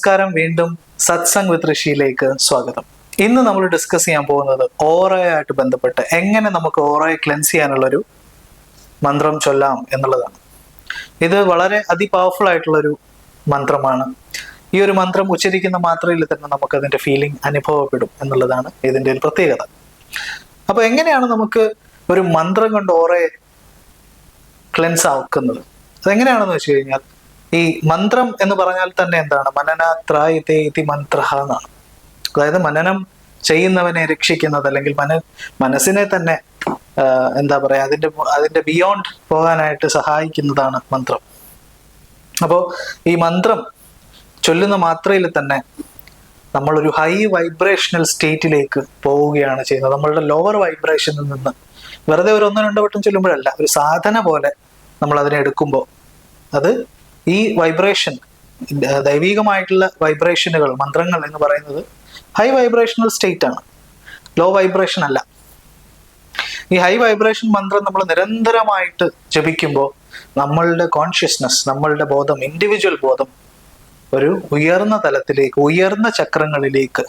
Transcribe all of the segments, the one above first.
നമസ്കാരം. വീണ്ടും സത്സംഗ് വിത്ത് ഋഷിയിലേക്ക് സ്വാഗതം. ഇന്ന് നമ്മൾ ഡിസ്കസ് ചെയ്യാൻ പോകുന്നത് ഓറയായിട്ട് ബന്ധപ്പെട്ട് എങ്ങനെ നമുക്ക് ഓറയെ ക്ലെൻസ് ചെയ്യാനുള്ളൊരു മന്ത്രം ചൊല്ലാം എന്നുള്ളതാണ്. ഇത് വളരെ അതിപവർഫുൾ ആയിട്ടുള്ളൊരു മന്ത്രമാണ്. ഈ ഒരു മന്ത്രം ഉച്ചരിക്കുന്ന മാത്രയിൽ തന്നെ നമുക്ക് അതിന്റെ ഫീലിംഗ് അനുഭവപ്പെടും എന്നുള്ളതാണ് ഇതിന്റെ ഒരു പ്രത്യേകത. അപ്പൊ എങ്ങനെയാണ് നമുക്ക് ഒരു മന്ത്രം കൊണ്ട് ഓറയെ ക്ലെൻസ് ആക്കുന്നത്? അതെങ്ങനെയാണെന്ന് വെച്ച് കഴിഞ്ഞാൽ, ഈ മന്ത്രം എന്ന് പറഞ്ഞാൽ തന്നെ എന്താണ്? മനനാത്രായിതേ ഇതി മന്ത്രഃ എന്നാണ്. അതായത് മനനം ചെയ്യുന്നവനെ രക്ഷിക്കുന്നത്, അല്ലെങ്കിൽ മനസ്സിനെ തന്നെ എന്താ പറയാ, അതിന്റെ ബിയോണ്ട് പോകാനായിട്ട് സഹായിക്കുന്നതാണ് മന്ത്രം. അപ്പോൾ ഈ മന്ത്രം ചൊല്ലുന്ന മാത്രയിൽ തന്നെ നമ്മളൊരു ഹൈ വൈബ്രേഷണൽ സ്റ്റേറ്റിലേക്ക് പോവുകയാണ് ചെയ്യുന്നത്. നമ്മളുടെ ലോവർ വൈബ്രേഷനിൽ നിന്ന് വെറുതെ ഒരു 1-2 വട്ടം ചൊല്ലുമ്പോഴല്ല, ഒരു സാധന പോലെ നമ്മൾ അതിനെ എടുക്കുമ്പോൾ അത് ഈ വൈബ്രേഷൻ, ദൈവികമായിട്ടുള്ള വൈബ്രേഷനുകൾ, മന്ത്രങ്ങൾ എന്ന് പറയുന്നത് ഹൈ വൈബ്രേഷണൽ സ്റ്റേറ്റ് ആണ്, ലോ വൈബ്രേഷൻ അല്ല. ഈ ഹൈ വൈബ്രേഷൻ മന്ത്രം നമ്മൾ നിരന്തരമായിട്ട് ജപിക്കുമ്പോൾ നമ്മളുടെ കോൺഷ്യസ്നസ്, നമ്മളുടെ ബോധം, ഇൻഡിവിജ്വൽ ബോധം ഒരു ഉയർന്ന തലത്തിലേക്ക്, ഉയർന്ന ചക്രങ്ങളിലേക്ക്,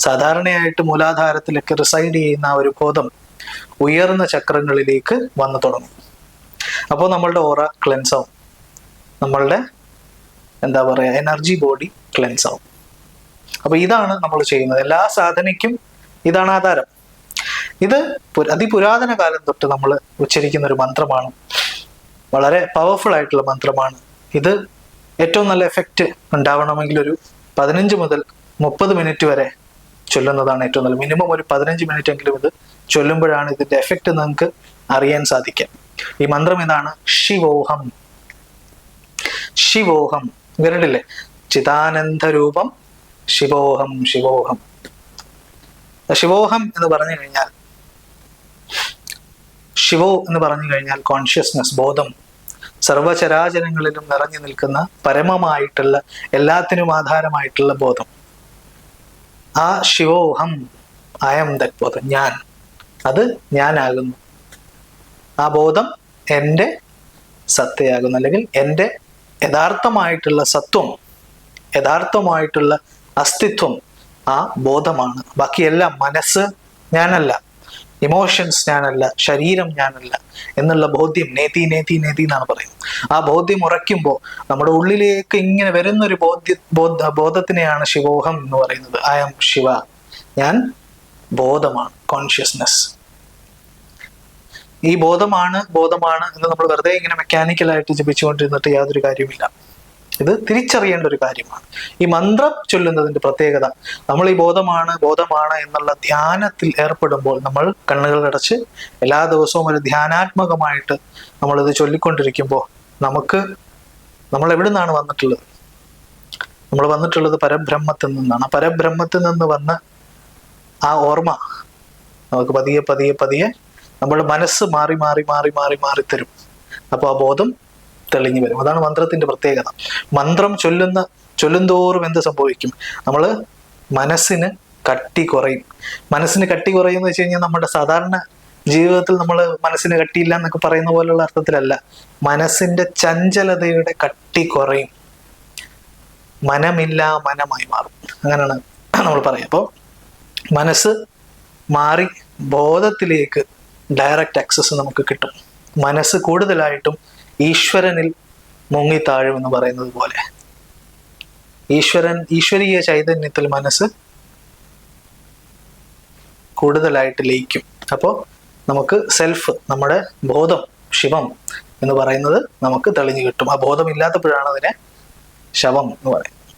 സാധാരണയായിട്ട് മൂലാധാരത്തിലൊക്കെ റിസൈഡ് ചെയ്യുന്ന ഒരു ബോധം ഉയർന്ന ചക്രങ്ങളിലേക്ക് വന്നു തുടങ്ങും. അപ്പോൾ നമ്മളുടെ ഓറ ക്ലെൻസ് ആവും, നമ്മളുടെ എന്താ പറയാ, എനർജി ബോഡി ക്ലെൻസ് ആവും. അപ്പൊ ഇതാണ് നമ്മൾ ചെയ്യുന്നത്. എല്ലാ സാധനയ്ക്കും ഇതാണ് ആധാരം. ഇത് അതിപുരാതന കാലം തൊട്ട് നമ്മൾ ഉച്ചരിക്കുന്ന ഒരു മന്ത്രമാണ്. വളരെ പവർഫുൾ ആയിട്ടുള്ള മന്ത്രമാണ്. ഇത് ഏറ്റവും നല്ല എഫക്റ്റ് ഉണ്ടാവണമെങ്കിൽ ഒരു 15 മുതൽ 30 മിനിറ്റ് വരെ ചൊല്ലുന്നതാണ് ഏറ്റവും നല്ല. മിനിമം ഒരു 15 മിനിറ്റ് എങ്കിലും ഇത് ചൊല്ലുമ്പോഴാണ് ഇതിന്റെ എഫക്റ്റ് നിങ്ങൾക്ക് അറിയാൻ സാധിക്കുക. ഈ മന്ത്രം ഇതാണ്: ശിവോഹം. ശിവോഹം കേട്ടിട്ടില്ലേ? ചിദാനന്ദ രൂപം ശിവോഹം ശിവോഹം. ശിവോഹം എന്ന് പറഞ്ഞു കഴിഞ്ഞാൽ, ശിവോ എന്ന് പറഞ്ഞു കഴിഞ്ഞാൽ കോൺഷ്യസ്നസ്, ബോധം, സർവചരാചരങ്ങളിലും നിറഞ്ഞു നിൽക്കുന്ന പരമമായിട്ടുള്ള, എല്ലാത്തിനും ആധാരമായിട്ടുള്ള ബോധം. ആ ശിവോഹം, ഐ ആം ദാറ്റ് ബോധം, ഞാൻ, അത് ഞാനാകുന്നു. ആ ബോധം എൻ്റെ സത്തയാകുന്നു, അല്ലെങ്കിൽ എൻ്റെ യഥാർത്ഥമായിട്ടുള്ള സത്വം, യഥാർത്ഥമായിട്ടുള്ള അസ്തിത്വം ആ ബോധമാണ്. ബാക്കിയെല്ലാം, മനസ്സ് ഞാനല്ല, ഇമോഷൻസ് ഞാനല്ല, ശരീരം ഞാനല്ല എന്നുള്ള ബോധ്യം, നേതി നേതി നേതി എന്നാണ് പറയുന്നത്. ആ ബോധ്യം ഉറയ്ക്കുമ്പോൾ നമ്മുടെ ഉള്ളിലേക്ക് ഇങ്ങനെ വരുന്നൊരു ബോധത്തിനെയാണ് ശിവോഹം എന്ന് പറയുന്നത്. ഐ ആം ശിവ, ഞാൻ ബോധമാണ്, കോൺഷ്യസ്നസ്. ഈ ബോധമാണ് എന്ന് നമ്മൾ വെറുതെ ഇങ്ങനെ മെക്കാനിക്കലായിട്ട് ജപിച്ചുകൊണ്ടിരുന്നിട്ട് യാതൊരു കാര്യമില്ല. ഇത് തിരിച്ചറിയേണ്ട ഒരു കാര്യമാണ്. ഈ മന്ത്രം ചൊല്ലുന്നതിന്റെ പ്രത്യേകത, നമ്മൾ ഈ ബോധമാണ് എന്നുള്ള ധ്യാനത്തിൽ ഏർപ്പെടുമ്പോൾ, നമ്മൾ കണ്ണുകൾ അടച്ച് എല്ലാ ദിവസവും ഒരു ധ്യാനാത്മകമായിട്ട് നമ്മളിത് ചൊല്ലിക്കൊണ്ടിരിക്കുമ്പോൾ നമ്മൾ എവിടെ നിന്നാണ് വന്നിട്ടുള്ളത്? നമ്മൾ വന്നിട്ടുള്ളത് പരബ്രഹ്മത്തിൽ നിന്നാണ്. ആ പരബ്രഹ്മത്തിൽ നിന്ന് വന്ന ആ ഓർമ്മ നമുക്ക് പതിയെ പതിയെ പതിയെ നമ്മുടെ മനസ്സ് മാറി മാറി മാറി മാറി മാറി തരും. അപ്പോൾ ആ ബോധം തെളിഞ്ഞു വരും. അതാണ് മന്ത്രത്തിന്റെ പ്രത്യേകത. മന്ത്രം ചൊല്ലുന്തോറും എന്ത് സംഭവിക്കും? നമ്മള് മനസ്സിന് കട്ടി കുറയും. മനസ്സിന് കട്ടി കുറയുമെന്ന് വെച്ച് കഴിഞ്ഞാൽ നമ്മുടെ സാധാരണ ജീവിതത്തിൽ നമ്മൾ മനസ്സിന് കട്ടിയില്ല എന്നൊക്കെ പറയുന്ന പോലുള്ള അർത്ഥത്തിലല്ല. മനസ്സിന്റെ ചഞ്ചലതയുടെ കട്ടി കുറയും, മനമില്ല മനമായി മാറും. അങ്ങനെയാണ് നമ്മൾ പറയാം. അപ്പോൾ മനസ്സ് മാറി ബോധത്തിലേക്ക് ഡയറക്റ്റ് ആക്സസ് നമുക്ക് കിട്ടും. മനസ്സ് കൂടുതലായിട്ടും ഈശ്വരനിൽ മുങ്ങിത്താഴും എന്ന് പറയുന്നത് പോലെ, ഈശ്വരീയ ചൈതന്യത്തിൽ മനസ്സ് കൂടുതലായിട്ട് ലയിക്കും. അപ്പോൾ നമുക്ക് സെൽഫ്, നമ്മുടെ ബോധം, ശിവം എന്ന് പറയുന്നത് നമുക്ക് തെളിഞ്ഞു കിട്ടും. ആ ബോധം ഇല്ലാത്തപ്പോഴാണ് അതിനെ ശവം എന്ന് പറയുന്നത്.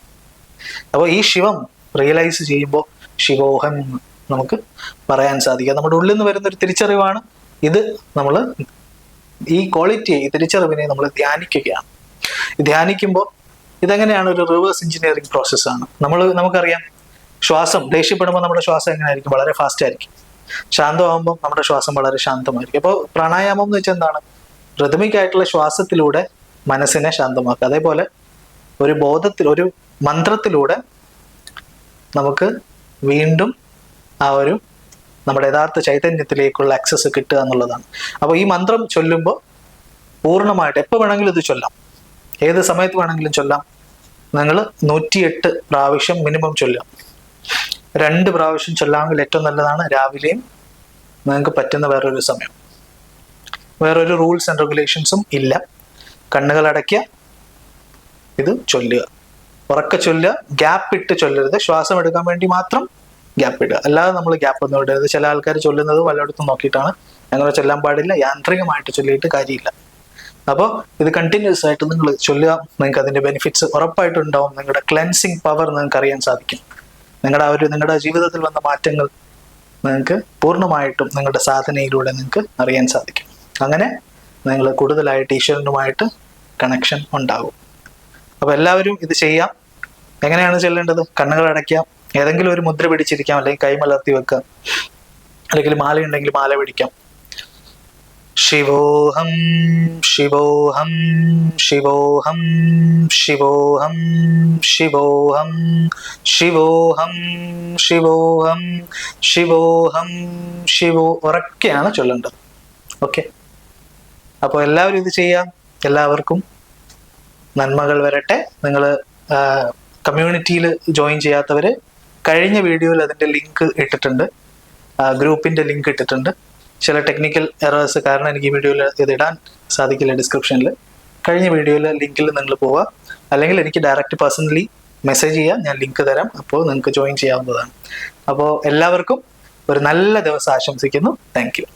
അപ്പോൾ ഈ ശിവം റിയലൈസ് ചെയ്യുമ്പോൾ ശിവോഹം നമുക്ക് പറയാൻ സാധിക്കുക. നമ്മുടെ ഉള്ളിൽ നിന്ന് വരുന്ന ഒരു തിരിച്ചറിവാണ് ഇത്. നമ്മൾ ഈ ക്വാളിറ്റിയെ, ഈ തിരിച്ചറിവിനെ നമ്മൾ ധ്യാനിക്കുകയാണ്. ധ്യാനിക്കുമ്പോൾ ഇതെങ്ങനെയാണ്? ഒരു റിവേഴ്സ് എഞ്ചിനീയറിംഗ് പ്രോസസ്സാണ്. നമുക്കറിയാം, ശ്വാസം, ദേഷ്യപ്പെടുമ്പോൾ നമ്മുടെ ശ്വാസം എങ്ങനെയായിരിക്കും? വളരെ ഫാസ്റ്റ് ആയിരിക്കും. ശാന്തമാകുമ്പോൾ നമ്മുടെ ശ്വാസം വളരെ ശാന്തമായിരിക്കും. അപ്പോൾ പ്രാണായാമം എന്ന് വെച്ചാൽ എന്താണ്? റിതമിക് ആയിട്ടുള്ള ശ്വാസത്തിലൂടെ മനസ്സിനെ ശാന്തമാക്കുക. അതേപോലെ ഒരു മന്ത്രത്തിലൂടെ നമുക്ക് വീണ്ടും ആ ഒരു നമ്മുടെ യഥാർത്ഥ ചൈതന്യത്തിലേക്കുള്ള ആക്സസ് കിട്ടുക എന്നുള്ളതാണ്. അപ്പോൾ ഈ മന്ത്രം ചൊല്ലുമ്പോൾ പൂർണ്ണമായിട്ട് എപ്പോൾ വേണമെങ്കിലും ഇത് ചൊല്ലാം, ഏത് സമയത്ത് വേണമെങ്കിലും ചൊല്ലാം. നിങ്ങൾ 108 പ്രാവശ്യം മിനിമം ചൊല്ലാം. 2 പ്രാവശ്യം ചൊല്ലാമെങ്കിൽ ഏറ്റവും നല്ലതാണ്. രാവിലെയും നിങ്ങൾക്ക് പറ്റുന്ന വേറൊരു സമയം. വേറൊരു റൂൾസ് ആൻഡ് റെഗുലേഷൻസും ഇല്ല. കണ്ണുകൾ അടയ്ക്കുക, ഇത് ചൊല്ലുക, ഉറക്കെ ചൊല്ലുക, ഗ്യാപ്പ് ഇട്ട് ചൊല്ലരുത്. ശ്വാസം എടുക്കാൻ വേണ്ടി മാത്രം ഗ്യാപ്പ് ഇടുക, അല്ലാതെ നമ്മൾ ഗ്യാപ്പ് ഒന്നും ഇടരുത്. ചില ആൾക്കാർ ചൊല്ലുന്നത് വല്ലയിടത്തും നോക്കിയിട്ടാണ്. അങ്ങനെ ചൊല്ലാൻ പാടില്ല. യാന്ത്രികമായിട്ട് ചൊല്ലിയിട്ട് കാര്യമില്ല. അപ്പോൾ ഇത് കണ്ടിന്യൂസ് ആയിട്ട് നിങ്ങൾ ചൊല്ലുക. നിങ്ങൾക്ക് അതിന്റെ ബെനിഫിറ്റ്സ് ഉറപ്പായിട്ടും ഉണ്ടാവും. നിങ്ങളുടെ ക്ലെൻസിങ് പവർ നിങ്ങൾക്ക് അറിയാൻ സാധിക്കും. നിങ്ങളുടെ ജീവിതത്തിൽ വന്ന മാറ്റങ്ങൾ നിങ്ങൾക്ക് പൂർണ്ണമായിട്ടും നിങ്ങളുടെ സാധനയിലൂടെ നിങ്ങൾക്ക് അറിയാൻ സാധിക്കും. അങ്ങനെ നിങ്ങൾ കൂടുതലായിട്ട് ഈശ്വരനുമായിട്ട് കണക്ഷൻ ഉണ്ടാകും. അപ്പൊ എല്ലാവരും ഇത് ചെയ്യാം. എങ്ങനെയാണ് ചെല്ലേണ്ടത്? കണ്ണുകൾ അടയ്ക്കാം, ഏതെങ്കിലും ഒരു മുദ്ര പിടിച്ചിരിക്കാം, അല്ലെങ്കിൽ കൈമലർത്തി വെക്കാം, അല്ലെങ്കിൽ മാല ഉണ്ടെങ്കിൽ മാല പിടിക്കാം. ശിവോഹം ശിവോഹം ശിവോഹം ശിവോഹം ശിവോഹം ശിവോഹം ശിവോഹം ശിവോഹം ശിവോ ഉറക്കെയാണ് ചൊല്ലേണ്ടത്. ഓക്കെ, അപ്പോൾ എല്ലാവരും ഇത് ചെയ്യാം. എല്ലാവർക്കും നന്മകൾ വരട്ടെ. നിങ്ങൾ കമ്മ്യൂണിറ്റിയിൽ ജോയിൻ ചെയ്യാത്തവര്, കഴിഞ്ഞ വീഡിയോയിൽ അതിന്റെ ലിങ്ക് ഇട്ടിട്ടുണ്ട്, ഗ്രൂപ്പിന്റെ ലിങ്ക് ഇട്ടിട്ടുണ്ട്. ചില ടെക്നിക്കൽ എറേഴ്സ് കാരണം എനിക്ക് ഈ വീഡിയോയിൽ ഇത് ഇടാൻ സാധിക്കില്ല ഡിസ്ക്രിപ്ഷനിൽ. കഴിഞ്ഞ വീഡിയോയിലെ ലിങ്കിൽ നിങ്ങൾ പോവുക, അല്ലെങ്കിൽ എനിക്ക് ഡയറക്റ്റ് പേഴ്സണലി മെസ്സേജ് ചെയ്യുക, ഞാൻ ലിങ്ക് തരാം. അപ്പോൾ നിങ്ങൾക്ക് ജോയിൻ ചെയ്യാവുന്നതാണ്. അപ്പോൾ എല്ലാവർക്കും ഒരു നല്ല ദിവസം ആശംസിക്കുന്നു. Thank you.